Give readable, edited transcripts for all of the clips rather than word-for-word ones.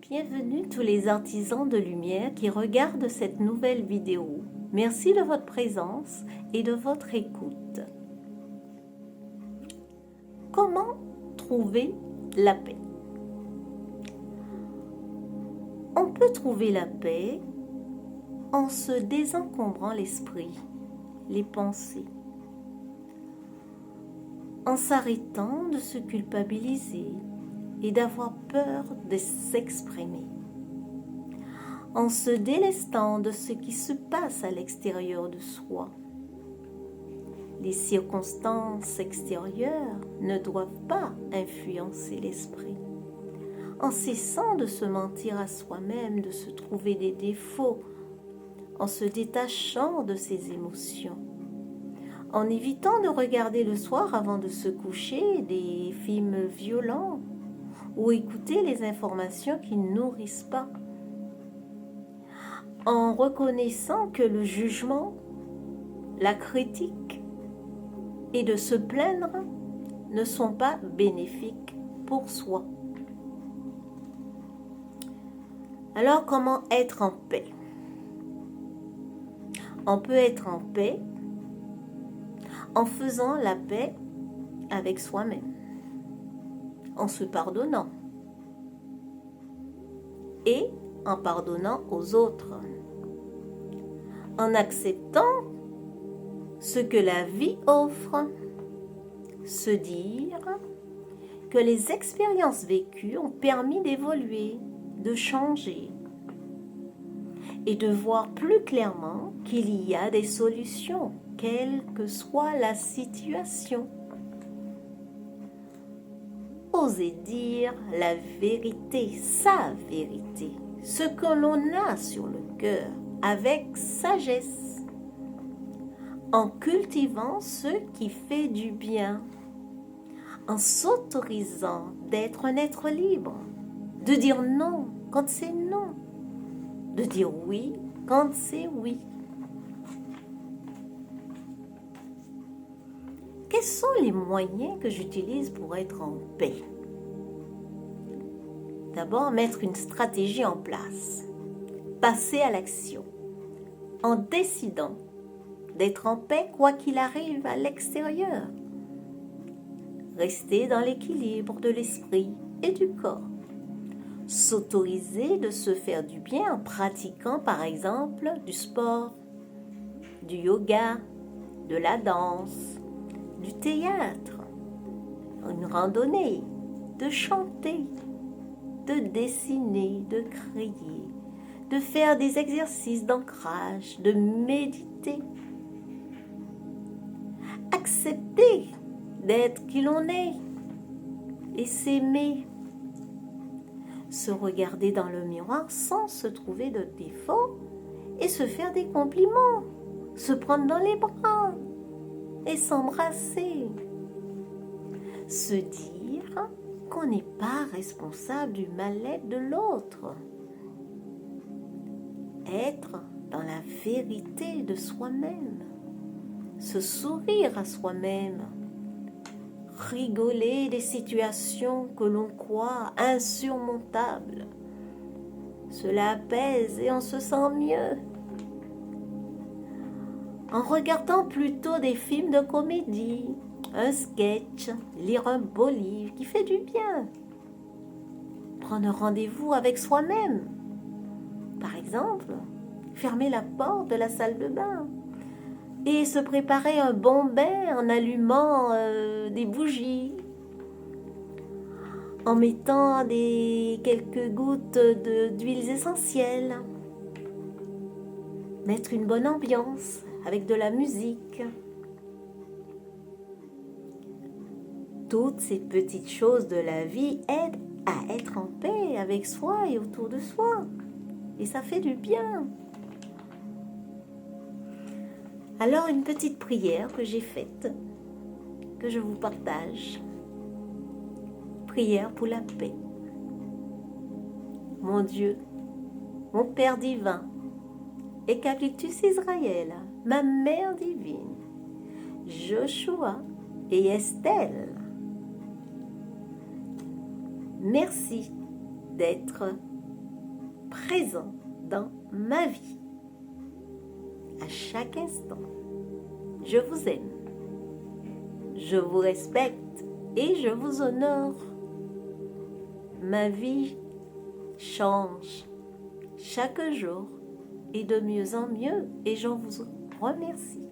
Bienvenue tous les artisans de lumière qui regardent cette nouvelle vidéo. Merci de votre présence et de votre écoute. Comment trouver la paix? On peut trouver la paix en se désencombrant l'esprit, les pensées, en s'arrêtant de se culpabiliser et d'avoir peur de s'exprimer, en se délestant de ce qui se passe à l'extérieur de soi. Les circonstances extérieures ne doivent pas influencer l'esprit, en cessant de se mentir à soi-même, de se trouver des défauts, en se détachant de ses émotions, en évitant de regarder le soir avant de se coucher des films violents ou écouter les informations qui ne nourrissent pas, en reconnaissant que le jugement, la critique et de se plaindre ne sont pas bénéfiques pour soi. Alors, comment être en paix? On peut être en paix en faisant la paix avec soi-même, en se pardonnant et en pardonnant aux autres, en acceptant ce que la vie offre, se dire que les expériences vécues ont permis d'évoluer, de changer et de voir plus clairement qu'il y a des solutions, quelle que soit la situation. Oser dire la vérité, sa vérité, ce que l'on a sur le cœur, avec sagesse, en cultivant ce qui fait du bien, en s'autorisant d'être un être libre, de dire non quand c'est non, de dire oui quand c'est oui. Quels sont les moyens que j'utilise pour être en paix? D'abord, mettre une stratégie en place. Passer à l'action. En décidant d'être en paix quoi qu'il arrive à l'extérieur. Rester dans l'équilibre de l'esprit et du corps. S'autoriser de se faire du bien en pratiquant par exemple du sport, du yoga, de la danse, du théâtre, une randonnée, de chanter, de dessiner, de crier, de faire des exercices d'ancrage, de méditer. Accepter d'être qui l'on est et s'aimer. Se regarder dans le miroir sans se trouver de défauts et se faire des compliments, se prendre dans les bras et s'embrasser. Se dire qu'on n'est pas responsable du mal-être de l'autre. Être dans la vérité de soi-même. Se sourire à soi-même. Rigoler des situations que l'on croit insurmontables. Cela apaise et on se sent mieux. En regardant plutôt des films de comédie, un sketch, lire un beau livre qui fait du bien. Prendre rendez-vous avec soi-même. Par exemple, fermer la porte de la salle de bain et se préparer un bon bain en allumant des bougies, en mettant quelques gouttes d'huiles essentielles, mettre une bonne ambiance avec de la musique. Toutes ces petites choses de la vie aident à être en paix avec soi et autour de soi. Et ça fait du bien. Alors, une petite prière que j'ai faite, que je vous partage. Prière pour la paix. Mon Dieu, mon Père divin, Ekaplitus Israël, ma Mère divine, Joshua et Estelle, merci d'être présent dans ma vie. À chaque instant, je vous aime, je vous respecte et je vous honore. Ma vie change chaque jour et de mieux en mieux et j'en vous remercie.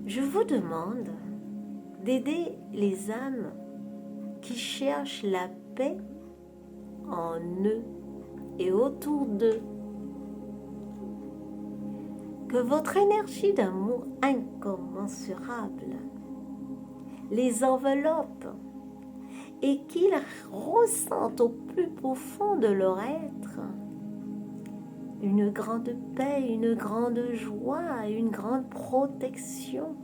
Je vous demande d'aider les âmes qui cherchent la paix en eux et autour d'eux. Que votre énergie d'amour incommensurable les enveloppe et qu'ils ressentent au plus profond de leur être une grande paix, une grande joie, une grande protection.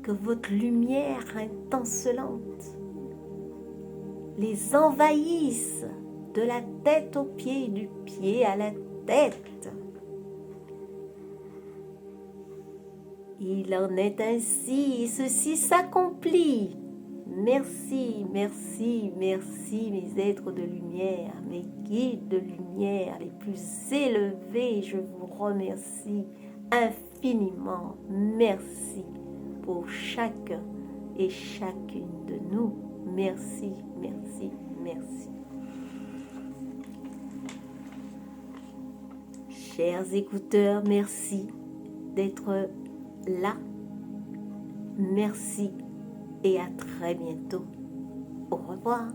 Que votre lumière intenselante les envahisse de la tête aux pieds, du pied à la tête. Il en est ainsi, ceci s'accomplit. Merci, merci, merci mes êtres de lumière, mes guides de lumière les plus élevés, je vous remercie infiniment. Merci pour chacun et chacune de nous. Merci, merci, merci. Chers écouteurs, merci d'être là. Merci et à très bientôt. Au revoir.